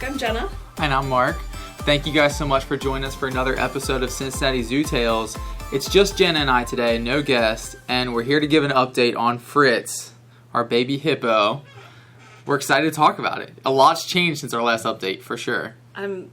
I'm Jenna. And I'm Mark. Thank you guys so much for joining us for another episode of Cincinnati Zoo Tales. It's just Jenna and I today, no guest, and we're here to give an update on Fritz, our baby hippo. We're excited to talk about it. A lot's changed since our last update, for sure. I'm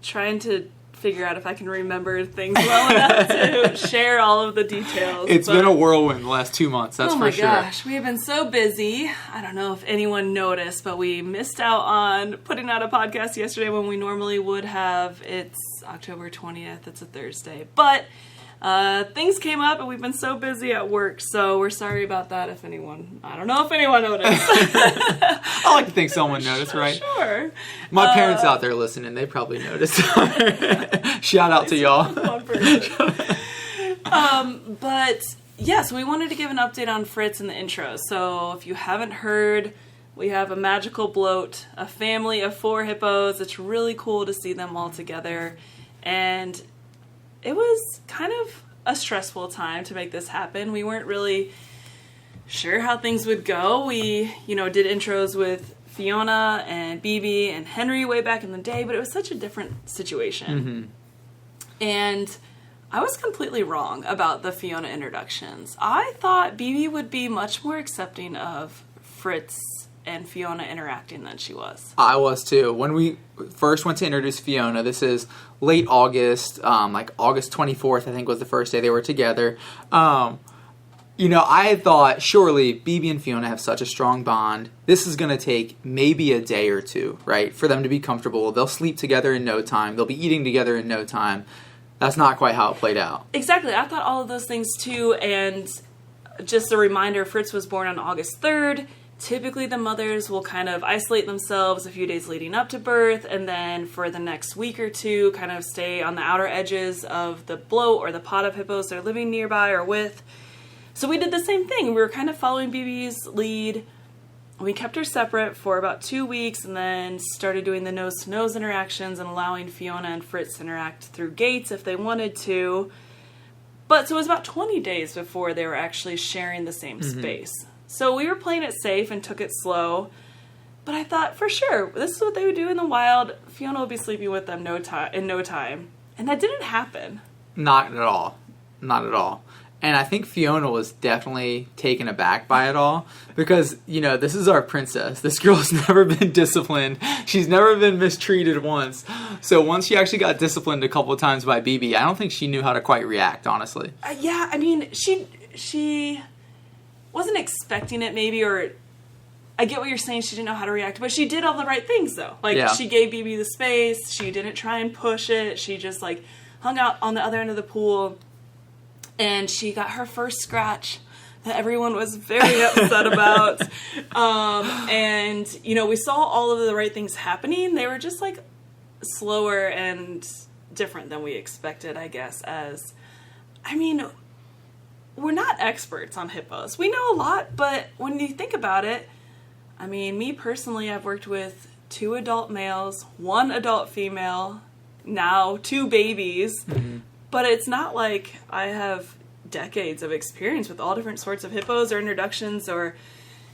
trying to figure out if I can remember things well enough to share all of the details. It's been a whirlwind the last 2 months, that's for sure. Oh my gosh, we have been so busy. I don't know if anyone noticed, but we missed out on putting out a podcast yesterday when we normally would have. It's October 20th, it's a Thursday. But things came up and we've been so busy at work, so we're sorry about that I don't know if anyone noticed. I like to think someone noticed, right? Sure. My parents out there listening, they probably noticed. Shout out to y'all. But yes, we wanted to give an update on Fritz in the intro. So if you haven't heard, we have a magical bloat, a family of 4 hippos. It's really cool to see them all together. And it was kind of a stressful time to make this happen. We weren't really sure how things would go. We, did intros with Fiona and BB and Henry way back in the day, but it was such a different situation. Mm-hmm. And I was completely wrong about the Fiona introductions. I thought BB would be much more accepting of Fritz and Fiona interacting than she was. I was too. When we first went to introduce Fiona, this is late August, like August 24th, I think was the first day they were together. I had thought, surely BB and Fiona have such a strong bond. This is going to take maybe a day or two, right, for them to be comfortable. They'll sleep together in no time. They'll be eating together in no time. That's not quite how it played out. Exactly. I thought all of those things too. And just a reminder, Fritz was born on August 3rd. Typically, the mothers will kind of isolate themselves a few days leading up to birth, and then for the next week or two, kind of stay on the outer edges of the bloat or the pod of hippos they're living nearby or with. So we did the same thing. We were kind of following BB's lead. We kept her separate for about 2 weeks, and then started doing the nose-to-nose interactions and allowing Fiona and Fritz to interact through gates if they wanted to. But so it was about 20 days before they were actually sharing the same space. So we were playing it safe and took it slow, but I thought, for sure, this is what they would do in the wild. Fiona would be sleeping with them in no time. And that didn't happen. Not at all. Not at all. And I think Fiona was definitely taken aback by it all because, this is our princess. This girl's never been disciplined. She's never been mistreated once. So once she actually got disciplined a couple of times by BB, I don't think she knew how to quite react, honestly. Yeah, I mean, she wasn't expecting it maybe, or I get what you're saying, she didn't know how to react, but she did all the right things though. She gave BB the space, she didn't try and push it, she just hung out on the other end of the pool, and she got her first scratch that everyone was very upset about. And we saw all of the right things happening. They were just slower and different than we expected, I guess, we're not experts on hippos. We know a lot, but when you think about it, me personally, I've worked with 2 adult males, 1 adult female, now 2 babies, but it's not like I have decades of experience with all different sorts of hippos or introductions or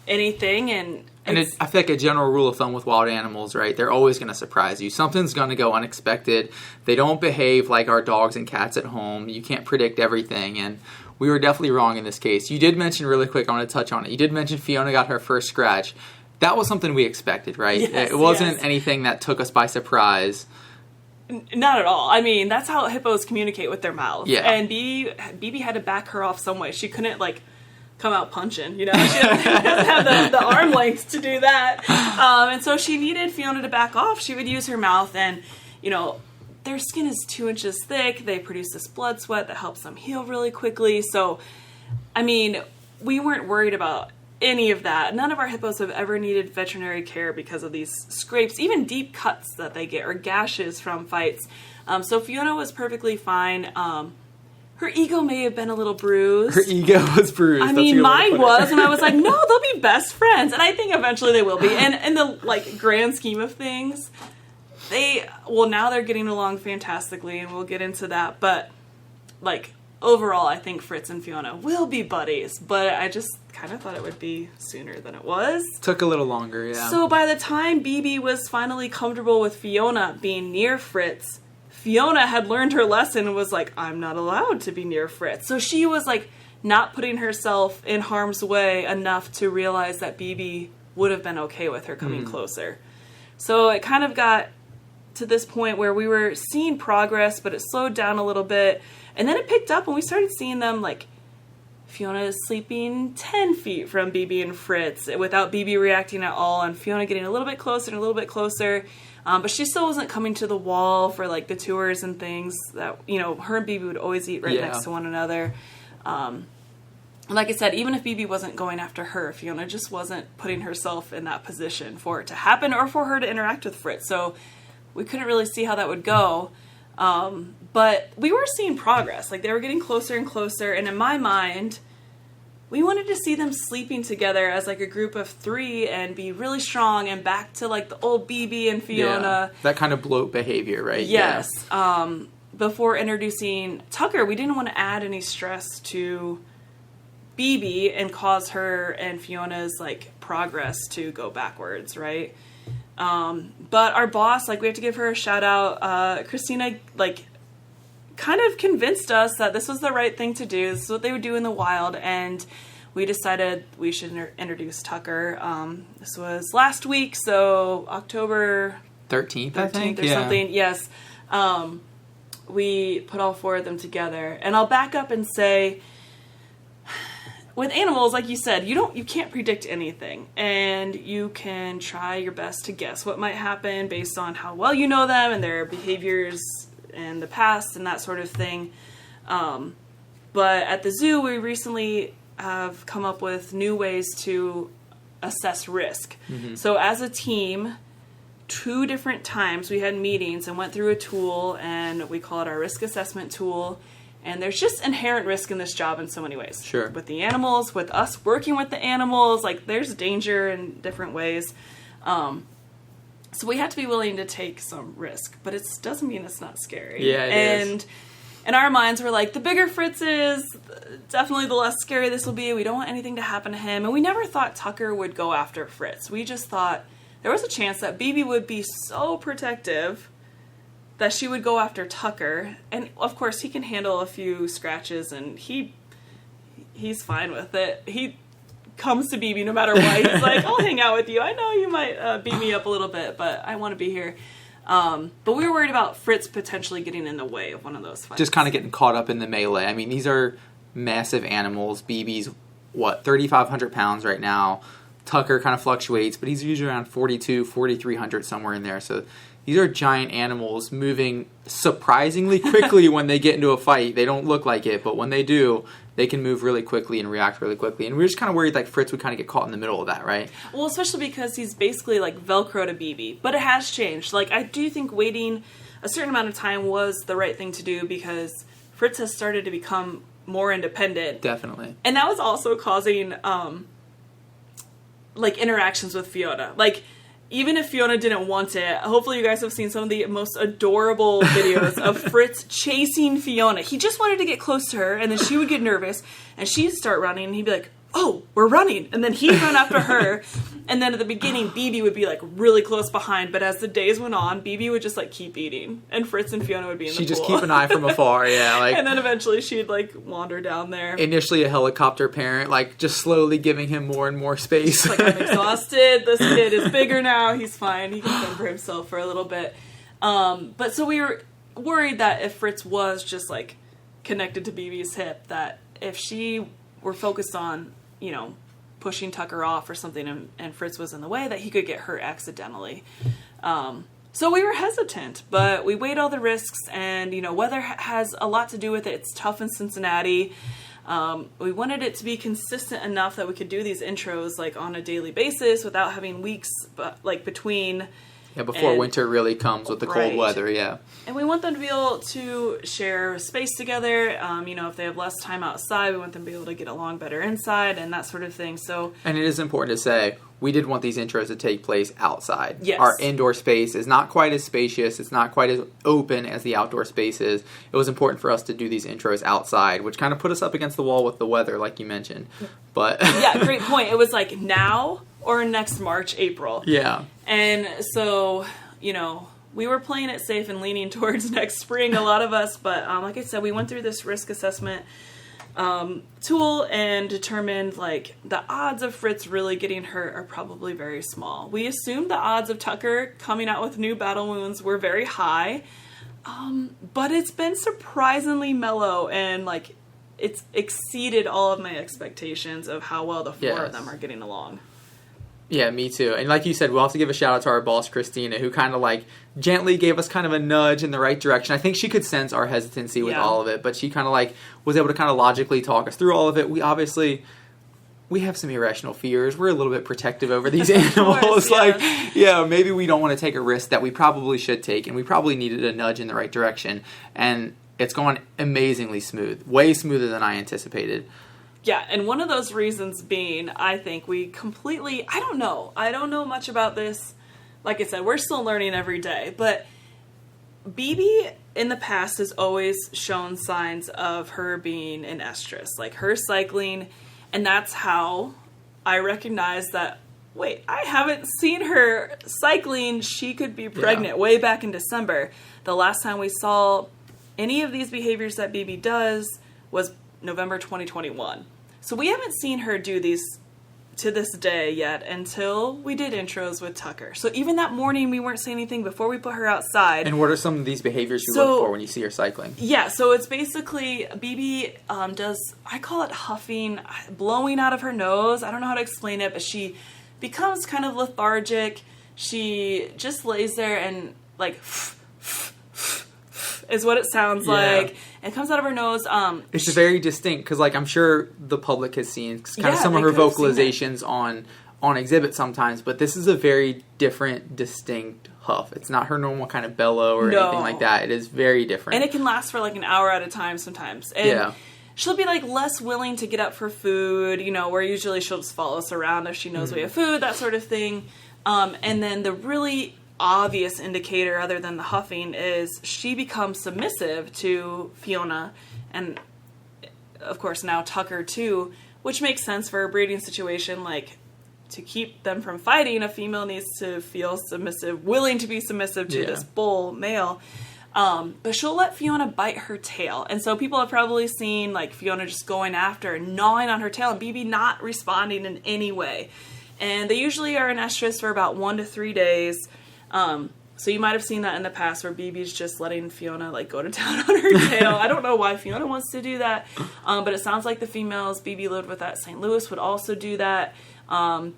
anything. And I feel like a general rule of thumb with wild animals, right? They're always going to surprise you. Something's going to go unexpected. They don't behave like our dogs and cats at home. You can't predict everything, and we were definitely wrong in this case. You did mention really quick, I want to touch on it. You did mention Fiona got her first scratch. That was something we expected, right? Yes, it wasn't anything that took us by surprise. Not at all. That's how hippos communicate with their mouths. Yeah. And BB had to back her off some way. She couldn't come out punching, She doesn't have the arm length to do that. And so she needed Fiona to back off. She would use her mouth, and, their skin is 2 inches thick. They produce this blood sweat that helps them heal really quickly. So, we weren't worried about any of that. None of our hippos have ever needed veterinary care because of these scrapes, even deep cuts that they get, or gashes from fights. So Fiona was perfectly fine. Her ego may have been a little bruised. Her ego was bruised. Mine was, and I was like, no, they'll be best friends. And I think eventually they will be. And in the grand scheme of things, now they're getting along fantastically, and we'll get into that. But overall, I think Fritz and Fiona will be buddies, but I just kind of thought it would be sooner than it was. Took a little longer, yeah. So by the time BB was finally comfortable with Fiona being near Fritz, Fiona had learned her lesson and was like, I'm not allowed to be near Fritz. So she was like not putting herself in harm's way enough to realize that BB would have been okay with her coming closer. So it kind of got to this point where we were seeing progress, but it slowed down a little bit. And then it picked up when we started seeing them, like, Fiona is sleeping 10 feet from BB and Fritz without BB reacting at all, and Fiona getting a little bit closer and a little bit closer. But she still wasn't coming to the wall for, like, the tours and things that, you know, her and BB would always eat right next to one another. Like I said, even if BB wasn't going after her, Fiona just wasn't putting herself in that position for it to happen or for her to interact with Fritz. So we couldn't really see how that would go. But we were seeing progress. Like, they were getting closer and closer. And in my mind, we wanted to see them sleeping together as, like, a group of 3 and be really strong and back to, like, the old BB and Fiona. Yeah, that kind of bloat behavior, right? Yes. Yeah. Before introducing Tucker, we didn't want to add any stress to BB and cause her and Fiona's, like, progress to go backwards, right? But our boss, like, we have to give her a shout out. Christina, like, kind of convinced us that this was the right thing to do. This is what they would do in the wild, and we decided we should introduce Tucker. This was last week, so October 13th, I think, or something. Yes. We put all 4 of them together, and I'll back up and say, with animals, like you said, you can't predict anything, and you can try your best to guess what might happen based on how well you know them and their behaviors in the past and that sort of thing. But at the zoo, we recently have come up with new ways to assess risk. Mm-hmm. So as a team, 2 different times we had meetings and went through a tool, and we call it our risk assessment tool. And there's just inherent risk in this job in so many ways. Sure. With the animals, with us working with the animals, like, there's danger in different ways. So we have to be willing to take some risk, but it doesn't mean it's not scary. Yeah, it is. In our minds, we're like, the bigger Fritz is, definitely the less scary this will be. We don't want anything to happen to him. And we never thought Tucker would go after Fritz. We just thought there was a chance that BB would be so protective that she would go after Tucker. And, of course, he can handle a few scratches, and he's fine with it. He comes to BB no matter what. He's like, I'll hang out with you. I know you might beat me up a little bit, but I want to be here. But we were worried about Fritz potentially getting in the way of one of those fights. Just kind of getting caught up in the melee. I mean, these are massive animals. BB's, 3,500 pounds right now. Tucker kind of fluctuates, but he's usually around 4,300, somewhere in there. So these are giant animals moving surprisingly quickly when they get into a fight. They don't look like it, but when they do, they can move really quickly and react really quickly. And we were just kind of worried, like, Fritz would kind of get caught in the middle of that, right? Well, especially because he's basically like Velcro to BB. But it has changed. Like, I do think waiting a certain amount of time was the right thing to do because Fritz has started to become more independent. Definitely. And that was also causing, like, interactions with Fiona. Like, even if Fiona didn't want it, hopefully you guys have seen some of the most adorable videos of Fritz chasing Fiona. He just wanted to get close to her, and then she would get nervous, and she'd start running, and he'd be like, oh, we're running. And then he'd run after her. And then at the beginning, BB would be, like, really close behind. But as the days went on, BB would just, like, keep eating. And Fritz and Fiona would be in the pool. She'd just keep an eye from afar, yeah. Like, and then eventually she'd, like, wander down there. Initially a helicopter parent, like, just slowly giving him more and more space. Like, I'm exhausted. This kid is bigger now. He's fine. He can fend for himself for a little bit. But so we were worried that if Fritz was just, like, connected to BB's hip, that if she were focused on, you know, pushing Tucker off or something and Fritz was in the way, that he could get hurt accidentally. So we were hesitant, but we weighed all the risks, and, you know, weather has a lot to do with it. It's tough in Cincinnati. We wanted it to be consistent enough that we could do these intros, like, on a daily basis without having weeks, like, between. Yeah, before winter really comes with the cold weather, And we want them to be able to share space together. If they have less time outside, we want them to be able to get along better inside and that sort of thing. So, and it is important to say, we did want these intros to take place outside. Yes. Our indoor space is not quite as spacious. It's not quite as open as the outdoor space is. It was important for us to do these intros outside, which kind of put us up against the wall with the weather, like you mentioned. But yeah, great point. It was like now or next March, April. Yeah. And so, we were playing it safe and leaning towards next spring, a lot of us. But like I said, we went through this risk assessment tool and determined the odds of Fritz really getting hurt are probably very small. We assumed the odds of Tucker coming out with new battle wounds were very high, but it's been surprisingly mellow and it's exceeded all of my expectations of how well the four of them are getting along. Yeah, me too. And like you said, we'll have to give a shout out to our boss, Christina, who kind of gently gave us kind of a nudge in the right direction. I think she could sense our hesitancy with all of it, but she kind of was able to kind of logically talk us through all of it. We have some irrational fears. We're a little bit protective over these animals. Course, maybe we don't want to take a risk that we probably should take, and we probably needed a nudge in the right direction. And it's gone amazingly smooth, way smoother than I anticipated. Yeah, and one of those reasons being, I think I don't know much about this. Like I said, we're still learning every day, but BB in the past has always shown signs of her being an estrus, her cycling, and that's how I recognize that, wait, I haven't seen her cycling, she could be pregnant way back in December. The last time we saw any of these behaviors that BB does was November 2021. So we haven't seen her do these to this day yet until we did intros with Tucker. So even that morning we weren't saying anything before we put her outside. And what are some of these behaviors you look for when you see her cycling? Yeah, so it's basically BB does, I call it huffing, blowing out of her nose. I don't know how to explain it, but she becomes kind of lethargic. She just lays there and is what it sounds like. And it comes out of her nose. It's very distinct because, I'm sure the public has seen kind of some of her vocalizations on exhibit sometimes, but this is a very different, distinct huff. It's not her normal kind of bellow or anything like that. It is very different. And it can last for an hour at a time sometimes. And she'll be less willing to get up for food, where usually she'll just follow us around if she knows we have food, that sort of thing. And then the really obvious indicator other than the huffing is she becomes submissive to Fiona and of course now Tucker too, which makes sense for a breeding situation. To keep them from fighting, a female needs to feel submissive, willing to be submissive to this bull male. But she'll let Fiona bite her tail. And so people have probably seen Fiona just going after and gnawing on her tail and BB not responding in any way. And they usually are in estrus for about 1 to 3 days. So you might have seen that in the past where BB's just letting Fiona go to town on her tail. I don't know why Fiona wants to do that, but it sounds like the females BB lived with at St. Louis would also do that. And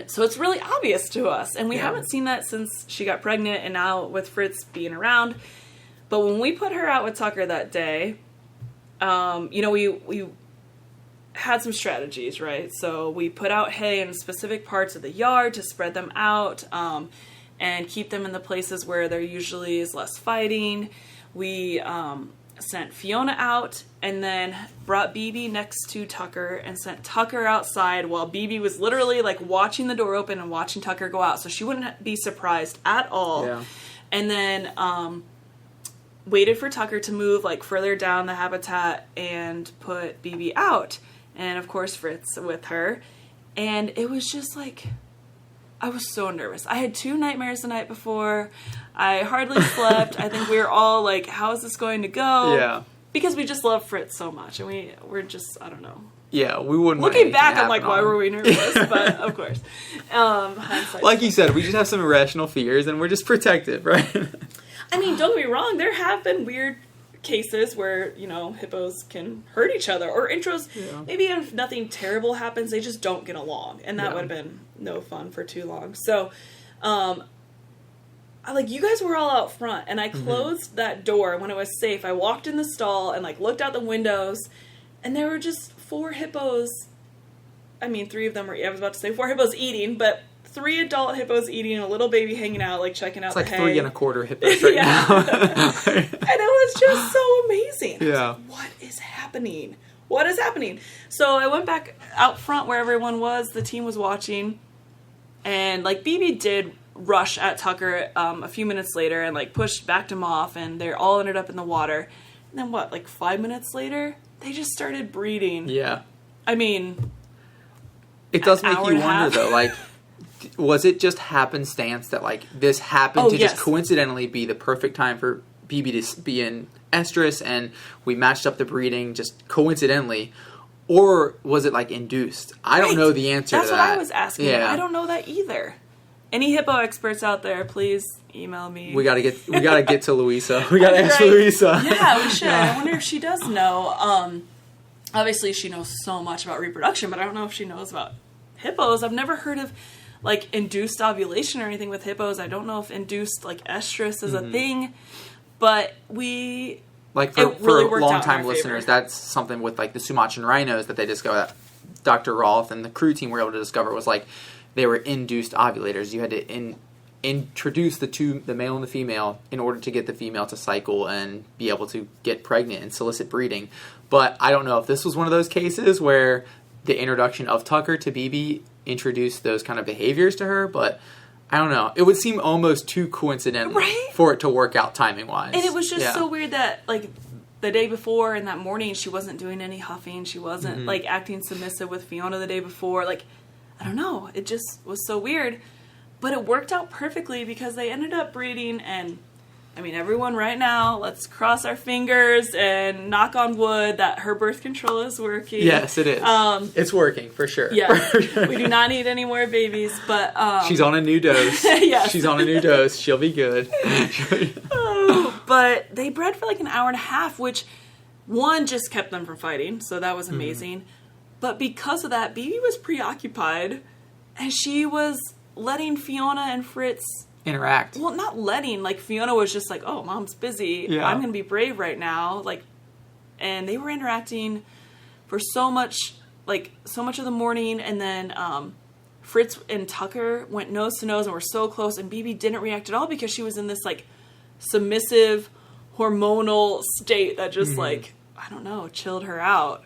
so it's really obvious to us, and we haven't seen that since she got pregnant and now with Fritz being around. But when we put her out with Tucker that day, we had some strategies, right? So we put out hay in specific parts of the yard to spread them out, and keep them in the places where there usually is less fighting. We sent Fiona out and then brought BB next to Tucker and sent Tucker outside while BB was literally watching the door open and watching Tucker go out, so she wouldn't be surprised at all. Yeah. And then waited for Tucker to move further down the habitat and put BB out. And of course Fritz with her. And it was just I was so nervous. I had 2 nightmares the night before. I hardly slept. I think we were all how is this going to go? Yeah. Because we just love Fritz so much. And we're just, I don't know. Yeah, we wouldn't Looking back, I'm why were we nervous? But, of course. Like you said, we just have some irrational fears, and we're just protective, right? I mean, don't get me wrong. There have been weird cases where, hippos can hurt each other. Or intros, maybe if nothing terrible happens, they just don't get along. And that would have been no fun for too long. So, you guys were all out front, and I closed that door when it was safe. I walked in the stall and looked out the windows, and there were just 4 hippos. I mean, 3 of them were, I was about to say 4 hippos eating, but 3 adult hippos eating, a little baby hanging out, like checking out It's like the hay. 3 1/4 hippos right now. And it was just so amazing. Yeah. Like, what is happening? What is happening? So I went back out front where everyone was. The team was watching. And, like, BB did rush at Tucker a few minutes later and, like, backed him off. And they all ended up in the water. And then, what, like 5 minutes later, they just started breeding. Yeah. I mean, it does make you wonder, though, like, was it just happenstance that, like, this happened to just coincidentally be the perfect time for BB to be in estrus and we matched up the breeding just coincidentally? Or was it, like, induced? I don't know the answer to that. That's what I was asking. Yeah. I don't know that either. Any hippo experts out there, please email me. We gotta get to Louisa. We gotta ask Louisa. Yeah, we should. I wonder if she does know. Obviously, she knows so much about reproduction, but I don't know if she knows about hippos. I've never heard of, like, induced ovulation or anything with hippos. I don't know if induced, like, estrus is a thing, but like, for long-time listeners, that's something with, like, the Sumatran rhinos that they discovered, that Dr. Rolfe and the crew team were able to discover, was, like, they were induced ovulators. You had to introduce the male and the female, in order to get the female to cycle and be able to get pregnant and solicit breeding. But I don't know if this was one of those cases where the introduction of Tucker to BB introduced those kind of behaviors to her, but I don't know. It would seem almost too coincidental for it to work out timing-wise. And it was just so weird that, like, the day before and that morning, she wasn't doing any huffing. She wasn't, like, acting submissive with Fiona the day before. Like, I don't know. It just was so weird. But it worked out perfectly because they ended up breeding, and I mean, everyone right now, let's cross our fingers and knock on wood that her birth control is working. Yes, it is. It's working, for sure. Yeah. We do not need any more babies, but... she's on a new dose. Yes. She's on a new dose. She'll be good. But they bred for like an hour and a half, which, one, just kept them from fighting, so that was amazing. But because of that, BB was preoccupied, and she was letting Fiona and Fritz... interact. Well, not letting. Like, Fiona was just like, oh, Mom's busy. Yeah. I'm going to be brave right now. Like, and they were interacting for so much of the morning. And then Fritz and Tucker went nose to nose and were so close. And BB didn't react at all because she was in this, like, submissive, hormonal state that just, like, I don't know, chilled her out.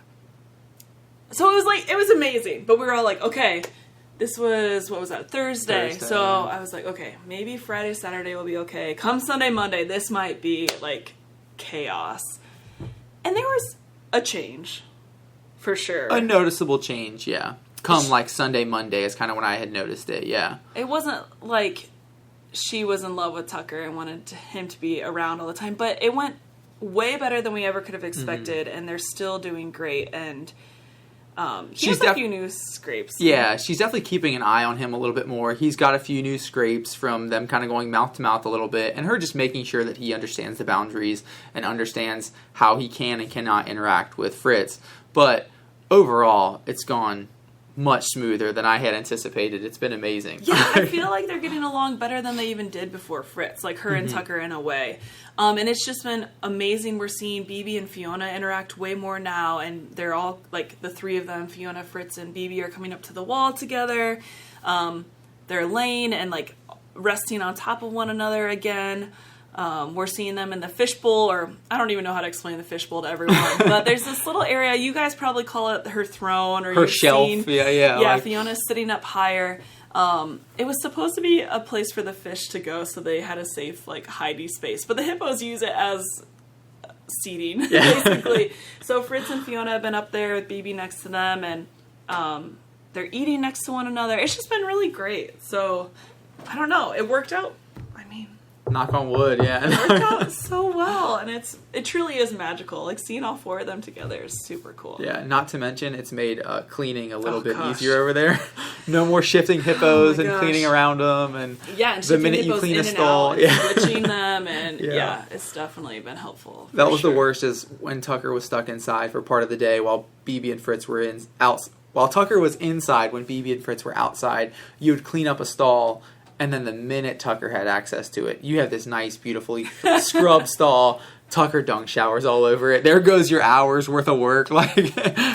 So it was, like, it was amazing. But we were all like, okay... This was, what was that, Thursday. So I was like, okay, maybe Friday, Saturday will be okay. Come Sunday, Monday, this might be, like, chaos. And there was a change, for sure. A noticeable change, yeah. Come, like, Sunday, Monday is kind of when I had noticed it, yeah. It wasn't like she was in love with Tucker and wanted him to be around all the time, but it went way better than we ever could have expected, and they're still doing great, and... he has a few new scrapes. Yeah, she's definitely keeping an eye on him a little bit more. He's got a few new scrapes from them kind of going mouth to mouth a little bit, and her just making sure that he understands the boundaries and understands how he can and cannot interact with Fritz. But overall, it's gone much smoother than I had anticipated. It's been amazing. Yeah, I feel like they're getting along better than they even did before Fritz, like her and Tucker in a way. And it's just been amazing. We're seeing BB and Fiona interact way more now, and they're all, like, the three of them, Fiona, Fritz, and BB, are coming up to the wall together. They're laying and, like, resting on top of one another again. We're seeing them in the fishbowl, or I don't even know how to explain the fishbowl to everyone, but there's this little area, you guys probably call it her throne, or her shelf. Yeah, like, Fiona's sitting up higher. It was supposed to be a place for the fish to go, so they had a safe, like, hidey space, but the hippos use it as seating, basically. So Fritz and Fiona have been up there with BB next to them, and they're eating next to one another. It's just been really great. So I don't know, it worked out. Knock on wood, yeah. It worked out so well, and it truly is magical. Like, seeing all four of them together is super cool. Yeah, not to mention it's made cleaning a little bit easier over there. No more shifting hippos and cleaning around them, and the minute you clean a stall, switching them, and it's definitely been helpful. That was the worst, is when Tucker was stuck inside for part of the day while BB and Fritz were while Tucker was inside, when BB and Fritz were outside, you would clean up a stall. And then the minute Tucker had access to it, you have this nice, beautifully scrubbed stall. Tucker dunk showers all over it. There goes your hour's worth of work, like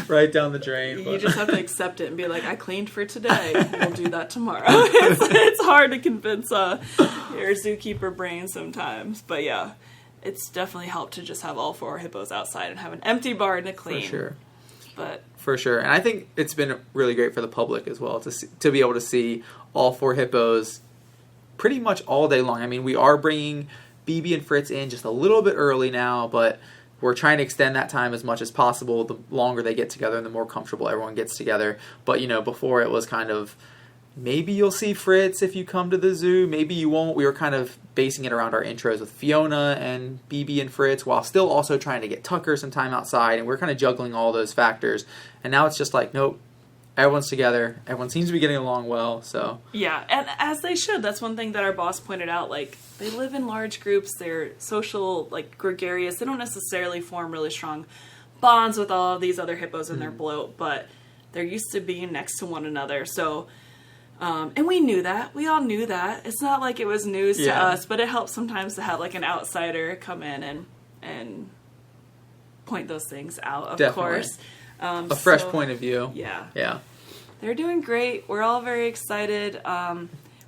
right down the drain. You just have to accept it and be like, I cleaned for today. We'll do that tomorrow. It's hard to convince your zookeeper brain sometimes. But yeah, it's definitely helped to just have all 4 hippos outside and have an empty barn to clean. For sure. But for sure. And I think it's been really great for the public as well to be able to see all 4 hippos pretty much all day long. I mean, we are bringing BB and Fritz in just a little bit early now, but we're trying to extend that time as much as possible. The longer they get together and the more comfortable everyone gets together. But, before it was kind of, maybe you'll see Fritz if you come to the zoo, maybe you won't. We were kind of basing it around our intros with Fiona and BB and Fritz while still also trying to get Tucker some time outside, and we're kind of juggling all those factors. And now it's just like, nope. Everyone's together. Everyone seems to be getting along well, so. Yeah, and as they should. That's one thing that our boss pointed out. Like, they live in large groups. They're social, like, gregarious. They don't necessarily form really strong bonds with all of these other hippos in their bloat, but they're used to being next to one another. So, and we knew that. We all knew that. It's not like it was news to us, but it helps sometimes to have, like, an outsider come in and point those things out, of course. A fresh point of view. Yeah. They're doing great. We're all very excited.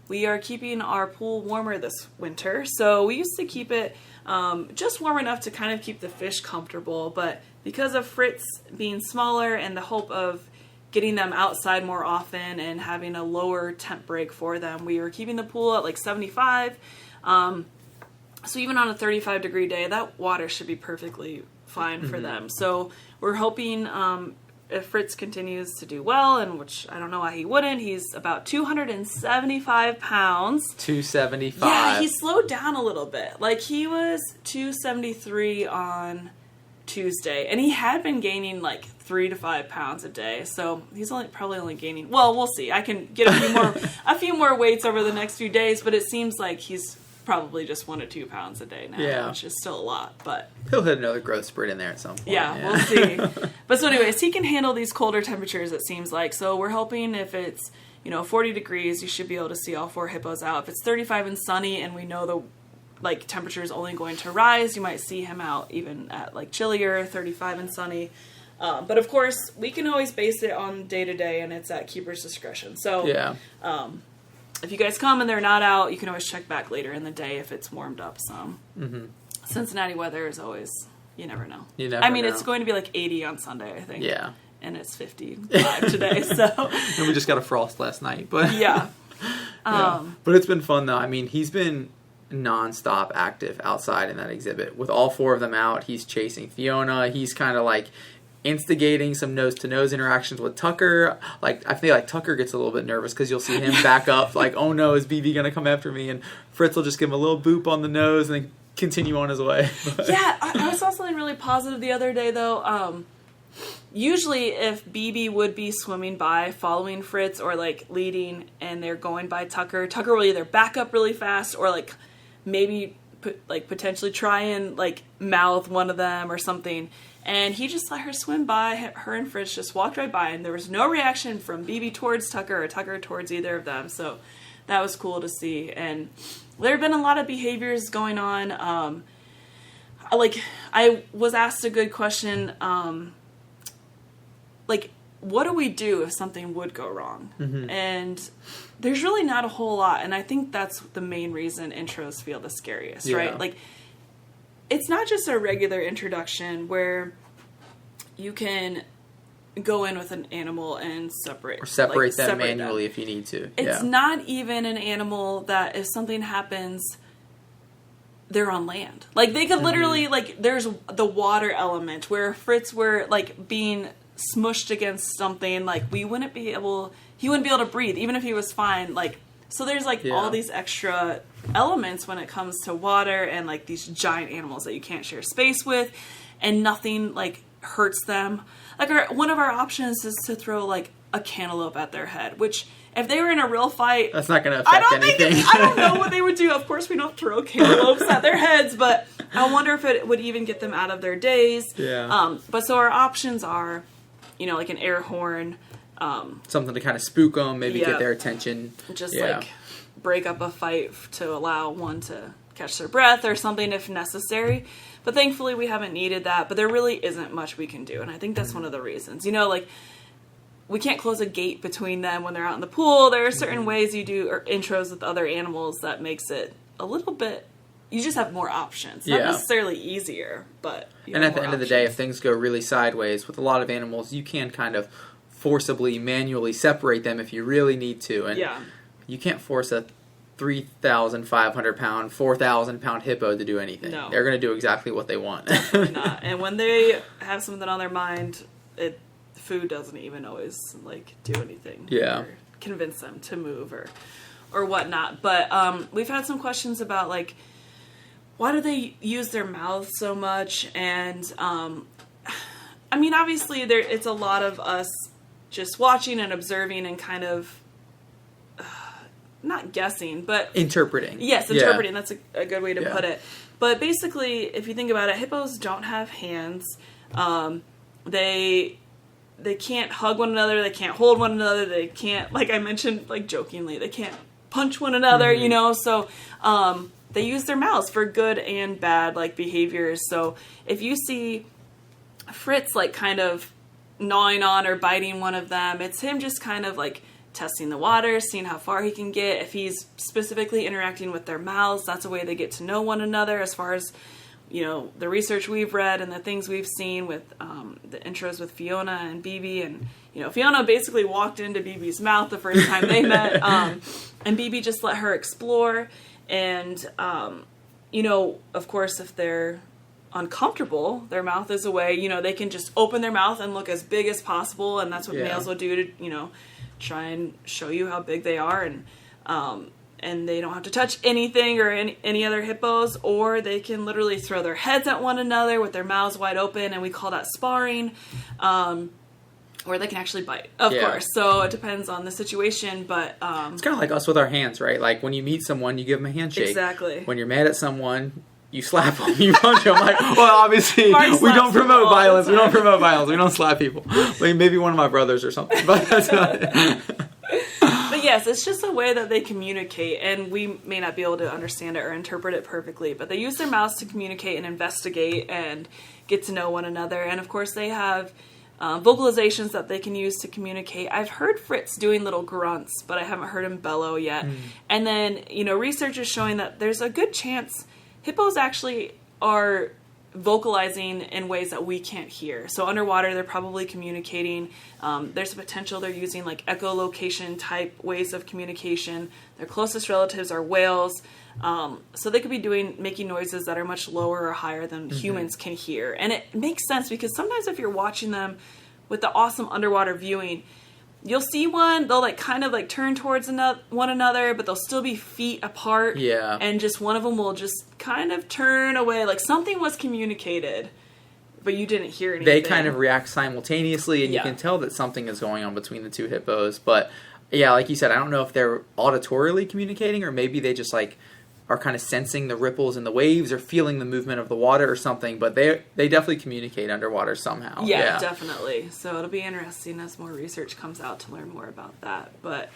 We are keeping our pool warmer this winter. So we used to keep it just warm enough to kind of keep the fish comfortable. But because of Fritz being smaller and the hope of getting them outside more often and having a lower temp break for them, we were keeping the pool at like 75. So even on a 35-degree day, that water should be perfectly fine for them. So we're hoping if Fritz continues to do well, and which I don't know why he wouldn't. He's about 275 pounds. 275. Yeah, he slowed down a little bit. Like, he was 273 on Tuesday, and he had been gaining like 3 to 5 pounds a day. So he's probably only gaining. Well, we'll see. I can get a few more weights over the next few days, but it seems like he's probably just 1 to 2 pounds a day now, which is still a lot, but he'll hit another growth spurt in there at some point. Yeah, we'll see. But so anyways, he can handle these colder temperatures, it seems like. So we're hoping if it's 40 degrees, you should be able to see all 4 hippos out. If it's 35 and sunny, and we know the temperature is only going to rise, you might see him out even at like chillier, 35 and sunny. But of course, we can always base it on day to day, and it's at keeper's discretion. So if you guys come and they're not out, you can always check back later in the day if it's warmed up some. Cincinnati weather is always, you never know. It's going to be like 80 on Sunday, I think. Yeah. And it's 55 today, so. And we just got a frost last night, but. Yeah. But it's been fun, though. I mean, he's been nonstop active outside in that exhibit. With all 4 of them out, he's chasing Fiona. He's kind of like instigating some nose-to-nose interactions with Tucker. Like, I feel like Tucker gets a little bit nervous because you'll see him back up, like, oh no, is BB going to come after me? And Fritz will just give him a little boop on the nose and then continue on his way. Yeah, I saw something really positive the other day, though. Usually if BB would be swimming by, following Fritz, or, like, leading, and they're going by Tucker, Tucker will either back up really fast or, like, maybe potentially try and, like, mouth one of them or something. And he just let her swim by. Her and Fritz just walked right by, and there was no reaction from BB towards Tucker or Tucker towards either of them. So that was cool to see. And there have been a lot of behaviors going on. I was asked a good question. What do we do if something would go wrong? And there's really not a whole lot. And I think that's the main reason intros feel the scariest, right? Like, it's not just a regular introduction where you can go in with an animal and separate them manually if you need to. It's not even an animal that if something happens, they're on land. Like, they could literally, like, there's the water element where Fritz were, like, being smushed against something, like, he wouldn't be able to breathe, even if he was fine, like, so there's, like, all these extra elements when it comes to water and, like, these giant animals that you can't share space with, and nothing, like, hurts them. Like, one of our options is to throw, like, a cantaloupe at their head, which, if they were in a real fight... That's not going to affect anything. I don't know what they would do. Of course, we don't throw cantaloupes at their heads, but I wonder if it would even get them out of their daze. Yeah. But so our options are, like an air horn... something to kind of spook them, maybe get their attention. Just like break up a fight to allow one to catch their breath or something if necessary. But thankfully we haven't needed that, but there really isn't much we can do. And I think that's one of the reasons, you know, like we can't close a gate between them when they're out in the pool. There are certain ways you do or intros with other animals that makes it a little bit, you just have more options. Not necessarily easier, but and at the end of the day, if things go really sideways with a lot of animals, you can kind of forcibly, manually separate them if you really need to. And you can't force a 3,500 pound, 4,000 pound hippo to do anything. No. They're going to do exactly what they want. Definitely not. And when they have something on their mind, food doesn't even always like do anything. Or convince them to move or whatnot. But we've had some questions about like, why do they use their mouths so much? And I mean, obviously it's a lot of us just watching and observing and kind of not guessing, but interpreting. Yes, interpreting. That's a good way to put it. But basically, if you think about it, hippos don't have hands. They can't hug one another. They can't hold one another. They can't, like I mentioned, like jokingly, they can't punch one another. You know, so they use their mouths for good and bad like behaviors. So if you see Fritz like kind of gnawing on or biting one of them, it's him just kind of like testing the water, seeing how far he can get. If he's specifically interacting with their mouths, that's a way they get to know one another. As far as, you know, the research we've read and the things we've seen with the intros with Fiona and BB, and, you know, Fiona basically walked into BB's mouth the first time they met, and BB just let her explore. And, you know, of course, if they're uncomfortable, their mouth is away, you know, they can just open their mouth and look as big as possible, and that's what males will do to, you know, try and show you how big they are, and they don't have to touch anything or any other hippos, or they can literally throw their heads at one another with their mouths wide open, and we call that sparring, or they can actually bite, of course. So it depends on the situation, but it's kind of like us with our hands, right? Like when you meet someone, you give them a handshake. Exactly. When you're mad at someone, you slap them, you punch them. Like, well, obviously, we don't promote violence. We don't promote violence. We don't slap people. Like maybe one of my brothers or something, but that's not it. But yes, it's just a way that they communicate, and we may not be able to understand it or interpret it perfectly, but they use their mouths to communicate and investigate and get to know one another. And of course, they have vocalizations that they can use to communicate. I've heard Fritz doing little grunts, but I haven't heard him bellow yet. And then, you know, research is showing that there's a good chance hippos actually are vocalizing in ways that we can't hear. So underwater, they're probably communicating. There's a potential they're using like echolocation type ways of communication. Their closest relatives are whales. So they could be making noises that are much lower or higher than humans can hear. And it makes sense because sometimes if you're watching them with the awesome underwater viewing, you'll see one, they'll like kind of like turn towards one another, but they'll still be feet apart. Yeah. And just one of them will just kind of turn away. Like something was communicated, but you didn't hear anything. They kind of react simultaneously, and you can tell that something is going on between the two hippos. But yeah, like you said, I don't know if they're auditorily communicating, or maybe they just like are kind of sensing the ripples in the waves or feeling the movement of the water or something, but they definitely communicate underwater somehow. Yeah, definitely. So it'll be interesting as more research comes out to learn more about that. But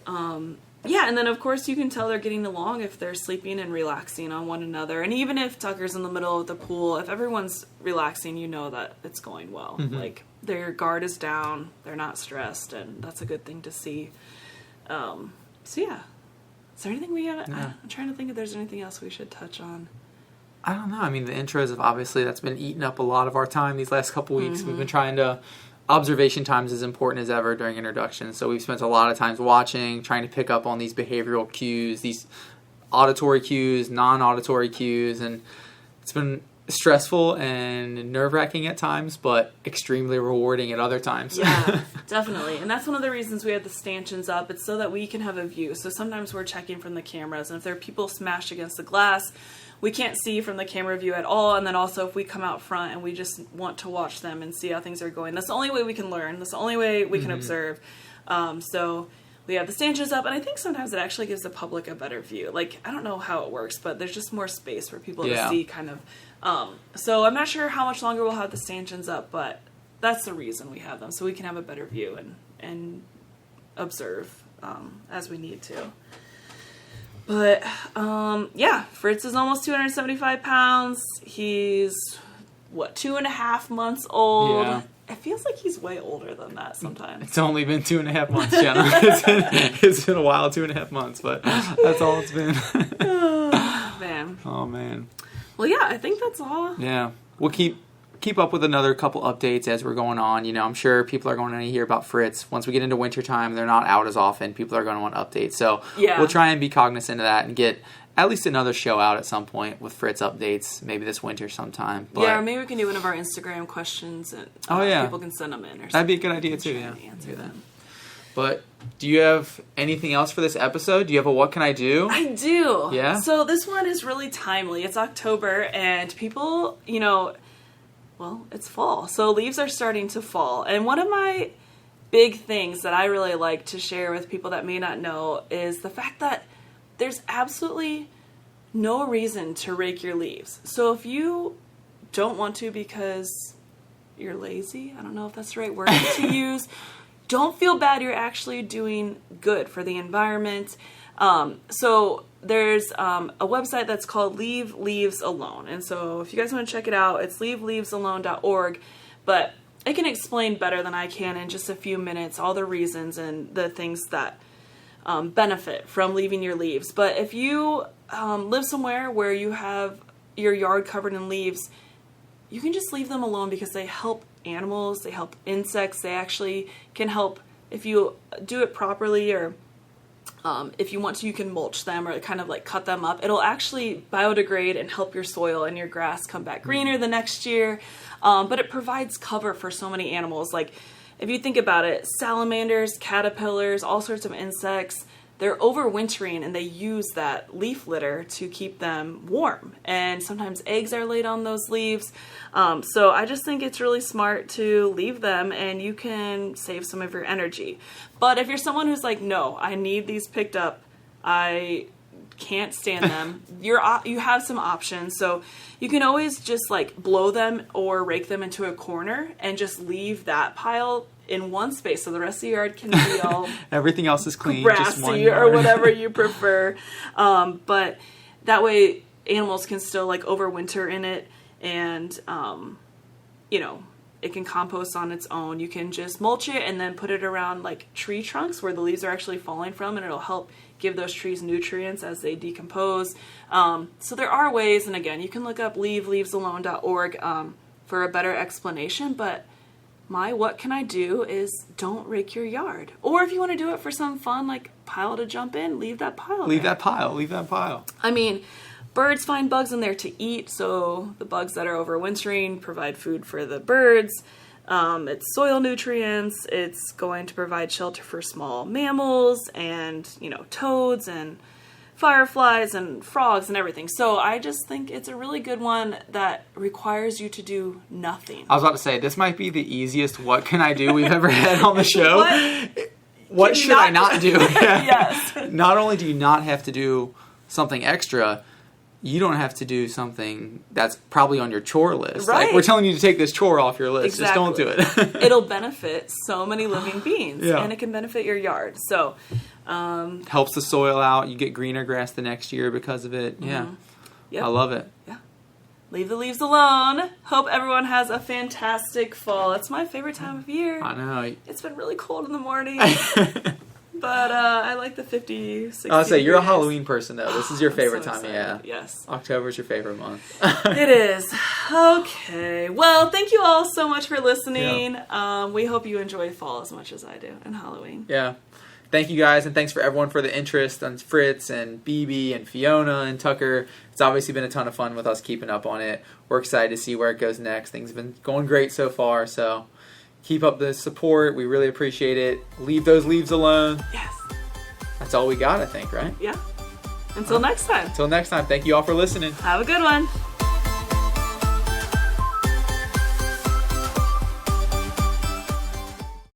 yeah, and then of course you can tell they're getting along if they're sleeping and relaxing on one another. And even if Tucker's in the middle of the pool, if everyone's relaxing, you know that it's going well. Like their guard is down, they're not stressed, and that's a good thing to see. So yeah. Is there anything we haven't... I'm trying to think if there's anything else we should touch on. I don't know. I mean, the intros have obviously, that's been eating up a lot of our time these last couple weeks. We've been trying to... Observation time is as important as ever during introduction. So we've spent a lot of times watching, trying to pick up on these behavioral cues, these auditory cues, non-auditory cues, and it's been stressful and nerve-wracking at times, but extremely rewarding at other times. Yeah, definitely. And that's one of the reasons we had the stanchions up. It's so that we can have a view. So sometimes we're checking from the cameras, and if there are people smashed against the glass, we can't see from the camera view at all. And then also if we come out front and we just want to watch them and see how things are going, that's the only way we can learn. That's the only way we can observe. So we have the stanchions up, and I think sometimes it actually gives the public a better view. Like, I don't know how it works, but there's just more space for people to see kind of. So I'm not sure how much longer we'll have the stanchions up, but that's the reason we have them, so we can have a better view and observe as we need to. But, yeah, Fritz is almost 275 pounds. He's, 2.5 months old? Yeah. It feels like he's way older than that sometimes. It's only been 2.5 months, Jenna. It's been a while, 2.5 months, but that's all it's been. Oh, man. Oh, man. Well, yeah, I think that's all. Yeah. We'll keep up with another couple updates as we're going on. I'm sure people are going to hear about Fritz. Once we get into wintertime, they're not out as often. People are going to want updates. So we'll try and be cognizant of that and get at least another show out at some point with Fritz updates, maybe this winter sometime. But, yeah, or maybe we can do one of our Instagram questions and people can send them in. Or that'd be a good idea too, yeah. Answer them. But do you have anything else for this episode? Do you have a what can I do? I do. Yeah? So this one is really timely. It's October and people, well, it's fall. So leaves are starting to fall. And one of my big things that I really like to share with people that may not know is the fact that there's absolutely no reason to rake your leaves. So if you don't want to because you're lazy, I don't know if that's the right word to use, don't feel bad. You're actually doing good for the environment. So there's a website that's called Leave Leaves Alone. And so if you guys want to check it out, it's leaveleavesalone.org. But it can explain better than I can in just a few minutes all the reasons and the things that benefit from leaving your leaves. But if you live somewhere where you have your yard covered in leaves, you can just leave them alone because they help animals, they help insects, they actually can help if you do it properly, or if you want to, you can mulch them or kind of like cut them up. It'll actually biodegrade and help your soil and your grass come back greener the next year. But it provides cover for so many animals. Like, if you think about it, salamanders, caterpillars, all sorts of insects, they're overwintering and they use that leaf litter to keep them warm. And sometimes eggs are laid on those leaves. So I just think it's really smart to leave them and you can save some of your energy. But if you're someone who's like, no, I need these picked up, I can't stand them, you have some options. So you can always just like blow them or rake them into a corner and just leave that pile in one space so the rest of the yard can be all everything else is clean, grassy just one or whatever you prefer. But that way animals can still like overwinter in it, and it can compost on its own. You can just mulch it and then put it around like tree trunks where the leaves are actually falling from, and it'll help give those trees nutrients as they decompose. So there are ways, and again, you can look up leaveleavesalone.org for a better explanation, but my what can I do is don't rake your yard. Or if you want to do it for some fun, like pile to jump in, leave that pile Leave there. that pile. I mean, birds find bugs in there to eat, so the bugs that are overwintering provide food for the birds. It's soil nutrients. It's going to provide shelter for small mammals and, toads and fireflies and frogs and everything. So I just think it's a really good one that requires you to do nothing. I was about to say, this might be the easiest what can I do we've ever had on the show. What should I not do? Yes. Not only do you not have to do something extra, you don't have to do something that's probably on your chore list. Right. Like, we're telling you to take this chore off your list. Exactly. Just don't do it. It'll benefit so many living beings, Yeah. and it can benefit your yard. So, helps the soil out. You get greener grass the next year because of it. Yeah. Yep. I love it. Yeah. Leave the leaves alone. Hope everyone has a fantastic fall. It's my favorite time of year. I know. It's been really cold in the morning. But I like the 50, 60 I'll say, you're a degrees. Halloween person, though. This is your I'm favorite so time, excited. yeah. Yes. October's your favorite month. It is. Okay. Well, thank you all so much for listening. Yeah. We hope you enjoy fall as much as I do, and Halloween. Yeah. Thank you guys, and thanks for everyone for the interest on Fritz and BB and Fiona and Tucker. It's obviously been a ton of fun with us keeping up on it. We're excited to see where it goes next. Things have been going great so far, so keep up the support. We really appreciate it. Leave those leaves alone. Yes. That's all we got, I think, right? Yeah. Until next time. Until next time, thank you all for listening. Have a good one.